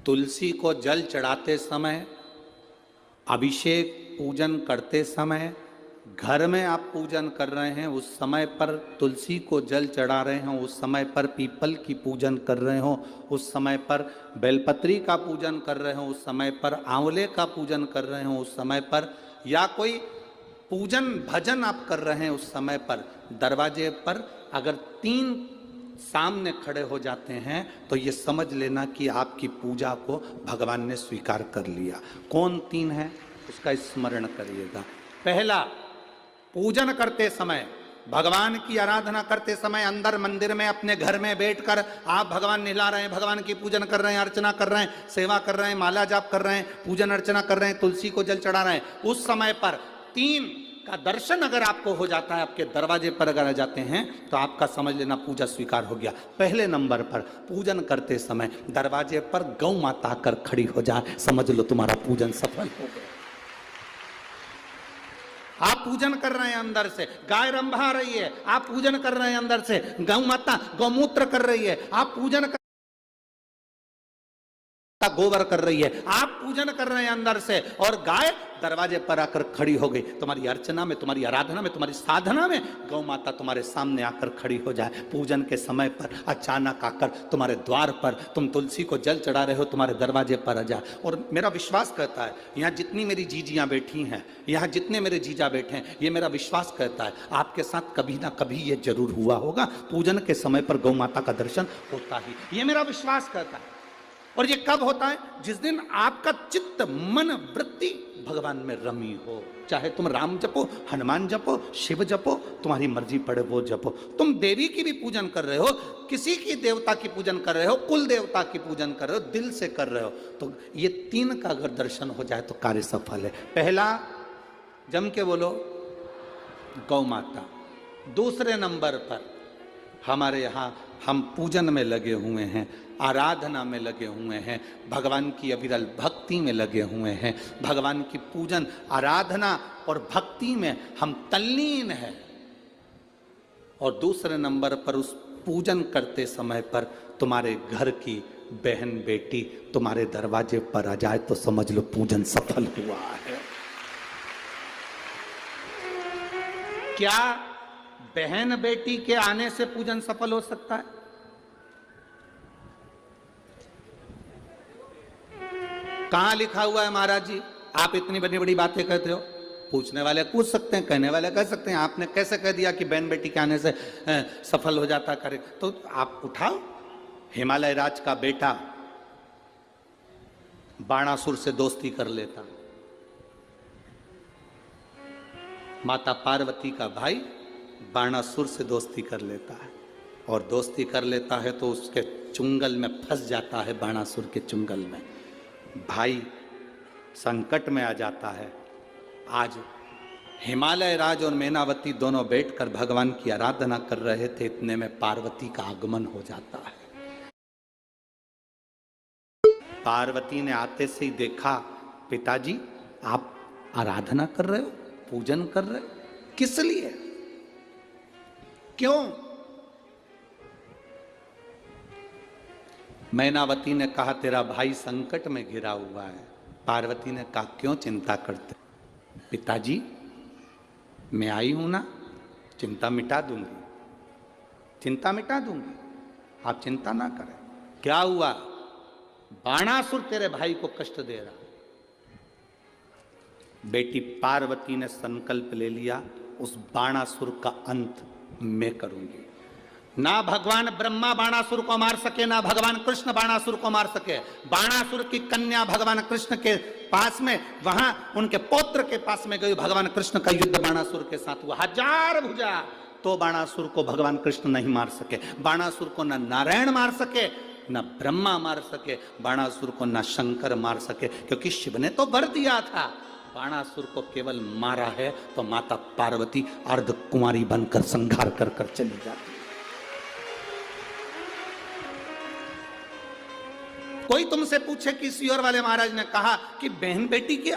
तुलसी को जल चढ़ाते समय, अभिषेक पूजन करते समय, घर में आप पूजन कर रहे हैं उस समय पर तुलसी को जल चढ़ा रहे हो, उस समय पर पीपल की पूजन कर रहे हो, उस समय पर बेलपत्री का पूजन कर रहे हो, उस समय पर आंवले का पूजन कर रहे हो, उस समय पर या कोई पूजन भजन आप कर रहे हैं उस समय पर दरवाजे पर अगर 3 सामने खड़े हो जाते हैं तो ये समझ लेना कि आपकी पूजा को भगवान ने स्वीकार कर लिया। कौन 3 है उसका स्मरण करिएगा। पहला, पूजन करते समय, भगवान की आराधना करते समय अंदर मंदिर में अपने घर में बैठकर आप भगवान नहला रहे हैं, भगवान की पूजन कर रहे हैं, अर्चना कर रहे हैं, सेवा कर रहे हैं, माला जाप कर रहे हैं, पूजन अर्चना कर रहे हैं, तुलसी को जल चढ़ा रहे हैं, उस समय पर 3 का दर्शन अगर आपको हो जाता है, आपके दरवाजे पर अगर आ जाते हैं तो आपका समझ लेना पूजा स्वीकार हो गया। पहले नंबर पर पूजन करते समय दरवाजे पर गौ माता आकर खड़ी हो जाए, समझ लो तुम्हारा पूजन सफल हो गया। आप पूजन कर रहे हैं अंदर से, गाय रंभा रही है, आप पूजन कर रहे हैं अंदर से, गौ माता गौमूत्र कर रही है, आप पूजन कर गोबर कर रही है, आप पूजन कर रहे हैं अंदर से और गाय दरवाजे पर आकर खड़ी हो गई। तुम्हारी अर्चना में, तुम्हारी आराधना में, तुम्हारी साधना में गौ माता तुम्हारे सामने आकर खड़ी हो जाए। पूजन के समय पर अचानक आकर तुम्हारे द्वार पर, तुम तुलसी को जल चढ़ा रहे हो, तुम्हारे दरवाजे पर आ जाए। और मेरा विश्वास कहता है, यहाँ जितनी मेरी जीजियाँ बैठी हैं, यहाँ जितने मेरे जीजा बैठे हैं, ये मेरा विश्वास कहता है आपके साथ कभी ना कभी ये जरूर हुआ होगा, पूजन के समय पर गौ माता का दर्शन होता ही, ये मेरा विश्वास कहता है। और ये कब होता है? जिस दिन आपका चित्त, मन, वृत्ति भगवान में रमी हो। चाहे तुम राम जपो, हनुमान जपो, शिव जपो, तुम्हारी मर्जी पड़े वो जपो। तुम देवी की भी पूजन कर रहे हो, किसी की देवता की पूजन कर रहे हो, कुल देवता की पूजन कर रहे हो, दिल से कर रहे हो, तो ये 3 का अगर दर्शन हो जाए तो कार्य सफल है। पहला, जम के बोलो, गौ माता। दूसरे नंबर पर हमारे यहाँ हम पूजन में लगे हुए हैं, आराधना में लगे हुए हैं, भगवान की अविरल भक्ति में लगे हुए हैं, भगवान की पूजन, आराधना और भक्ति में हम तल्लीन हैं। और दूसरे नंबर पर उस पूजन करते समय पर तुम्हारे घर की बहन बेटी तुम्हारे दरवाजे पर आ जाए तो समझ लो पूजन सफल हुआ है। क्या बहन बेटी के आने से पूजन सफल हो सकता है? कहां लिखा हुआ है महाराज जी? आप इतनी बड़ी बड़ी बातें कहते हो। पूछने वाले पूछ सकते हैं, कहने वाले कह सकते हैं, आपने कैसे कह दिया कि बहन बेटी के आने से सफल हो जाता करे? तो आप उठाओ, हिमालय राज का बेटा बाणासुर से दोस्ती कर लेता, माता पार्वती का भाई बाणासुर से दोस्ती कर लेता है, और दोस्ती कर लेता है तो उसके चुंगल में फंस जाता है, बाणासुर के चुंगल में भाई संकट में आ जाता है। आज हिमालय राज और मैनावती दोनों बैठकर भगवान की आराधना कर रहे थे, इतने में पार्वती का आगमन हो जाता है। पार्वती ने आते से ही देखा, पिताजी आप आराधना कर रहे हो, पूजन कर रहे हो, किस लिए, क्यों? मैनावती ने कहा तेरा भाई संकट में घिरा हुआ है। पार्वती ने कहा क्यों चिंता करते? पिताजी मैं आई हूं ना, चिंता मिटा दूंगी, चिंता मिटा दूंगी, आप चिंता ना करें। क्या हुआ? बाणासुर तेरे भाई को कष्ट दे रहा। बेटी पार्वती ने संकल्प ले लिया, उस बाणासुर का अंत मैं करूंगी। ना भगवान ब्रह्मा बाणासुर को मार सके, ना भगवान कृष्ण बाणासुर को मार सके। बाणासुर की कन्या भगवान कृष्ण के पास में, वहां उनके पौत्र के पास में गई, भगवान कृष्ण का युद्ध बाणासुर के साथ हुआ, 1000 भुजा, तो बाणासुर को भगवान कृष्ण नहीं मार सके। बाणासुर को न नारायण मार सके, न ब्रह्मा मार सके, बाणासुर को न शंकर मार सके, क्योंकि शिव ने तो वर दिया था। बाणासुर को केवल मारा है तो माता पार्वती अर्ध कुंवारी बनकर संहार कर कर चली जाती। कोई तुमसे पूछे कि सियोर वाले महाराज ने कहा कि बहन बेटी के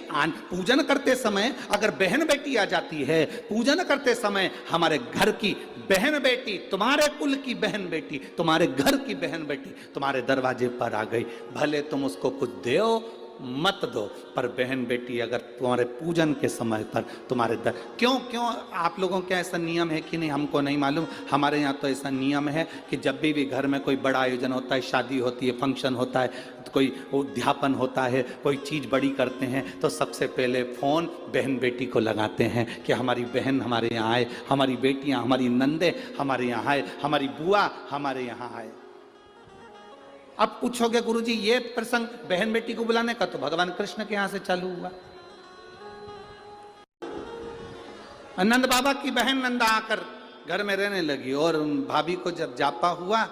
पूजन करते समय अगर बहन बेटी आ जाती है, पूजन करते समय हमारे घर की बहन बेटी, तुम्हारे कुल की बहन बेटी, तुम्हारे घर की बहन बेटी तुम्हारे दरवाजे पर आ गई, भले तुम उसको कुछ दो मत दो, पर बहन बेटी अगर तुम्हारे पूजन के समय पर तुम्हारे क्यों आप लोगों के ऐसा नियम है कि नहीं हमको नहीं मालूम। हमारे यहाँ तो ऐसा नियम है कि जब भी घर में कोई बड़ा आयोजन होता है, शादी होती है, फंक्शन होता है, कोई उद्यापन होता है, कोई चीज़ बड़ी करते हैं, तो सबसे पहले फ़ोन बहन बेटी को लगाते हैं कि हमारी बहन हमारे यहाँ आए, हमारी बेटियाँ, हमारी नंदे हमारे यहाँ आए, हमारी बुआ हमारे यहाँ आए। अब पूछोगे गुरुजी ये प्रसंग बहन बेटी को बुलाने का तो भगवान कृष्ण के यहां से चालू हुआ। नंद बाबा की बहन नंदा आकर घर में रहने लगी और भाभी को जब जापा हुआ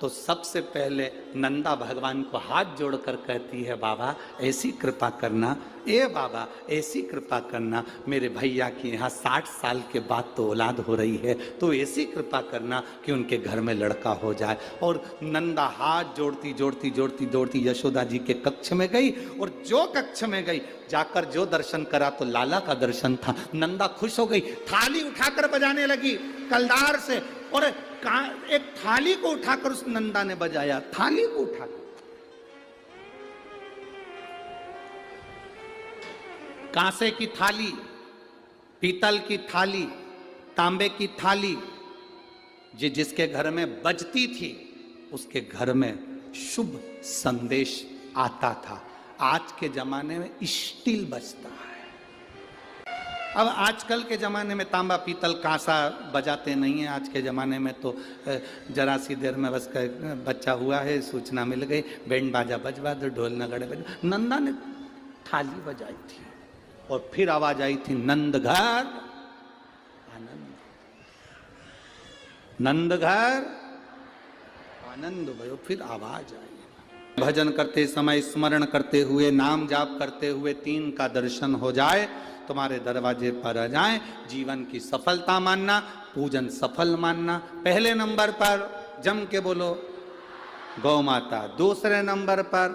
तो सबसे पहले नंदा भगवान को हाथ जोड़कर कहती है, बाबा ऐसी कृपा करना, ए बाबा ऐसी कृपा करना, मेरे भैया की यहाँ 60 साल के बाद तो औलाद हो रही है, तो ऐसी कृपा करना कि उनके घर में लड़का हो जाए। और नंदा हाथ जोड़ती जोड़ती जोड़ती जोड़ती यशोदा जी के कक्ष में गई, और जो कक्ष में गई जाकर जो दर्शन करा तो लाला का दर्शन था। नंदा खुश हो गई, थाली उठाकर बजाने लगी कलदार से, और एक थाली को उठाकर उस नंदा ने बजाया, थाली को उठाकर। कांसे की थाली, पीतल की थाली, तांबे की थाली, जिसके घर में बजती थी उसके घर में शुभ संदेश आता था। आज के जमाने में स्टील बजता है। अब आजकल के ज़माने में तांबा पीतल कांसा बजाते नहीं हैं। आज के ज़माने में तो जरा सी देर में बस बच्चा हुआ है, सूचना मिल गई, बैंड बाजा बजवा दो, ढोल नगाड़े बजवा। नंदा ने थाली बजाई थी और फिर आवाज आई थी, नंद घर आनंद, नंद घर आनंद भयो। फिर आवाज आई। भजन करते समय स्मरण करते हुए, नाम जाप करते हुए 3 का दर्शन हो जाए, तुम्हारे दरवाजे पर आ जाए, जीवन की सफलता मानना, पूजन सफल मानना। पहले नंबर पर जम के बोलो गौ माता, दूसरे नंबर पर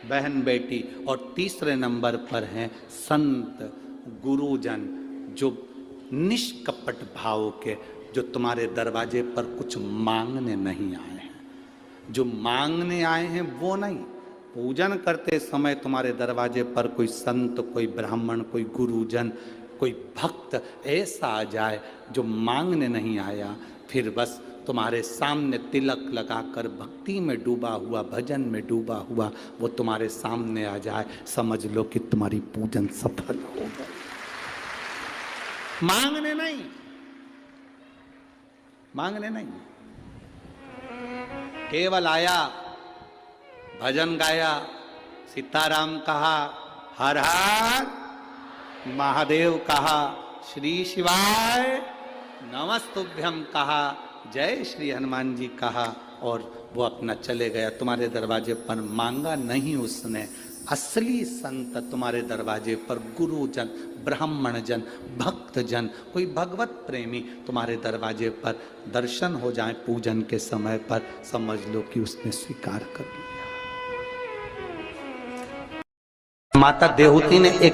बहन बेटी, और तीसरे नंबर पर हैं संत गुरुजन, जो निष्कपट भाव के, जो तुम्हारे दरवाजे पर कुछ मांगने नहीं आए हैं। जो मांगने आए हैं वो नहीं, पूजन करते समय तुम्हारे दरवाजे पर कोई संत, कोई ब्राह्मण, कोई गुरुजन, कोई भक्त ऐसा आ जाए जो मांगने नहीं आया, फिर बस तुम्हारे सामने तिलक लगाकर भक्ति में डूबा हुआ, भजन में डूबा हुआ वो तुम्हारे सामने आ जाए, समझ लो कि तुम्हारी पूजन सफल हो गई। मांगने नहीं, मांगने नहीं, केवल आया, भजन गाया, सीताराम कहा, हर हर महादेव कहा, श्री शिवाय नमस्तुभ्यम कहा, जय श्री हनुमान जी कहा, और वो अपना चले गया। तुम्हारे दरवाजे पर मांगा नहीं उसने। असली संत तुम्हारे दरवाजे पर गुरुजन, ब्राह्मण जन, भक्त जन, कोई भगवत प्रेमी तुम्हारे दरवाजे पर दर्शन हो जाए पूजन के समय पर, समझ लो कि उसने स्वीकार कर लिया। माता देवहूति ने एक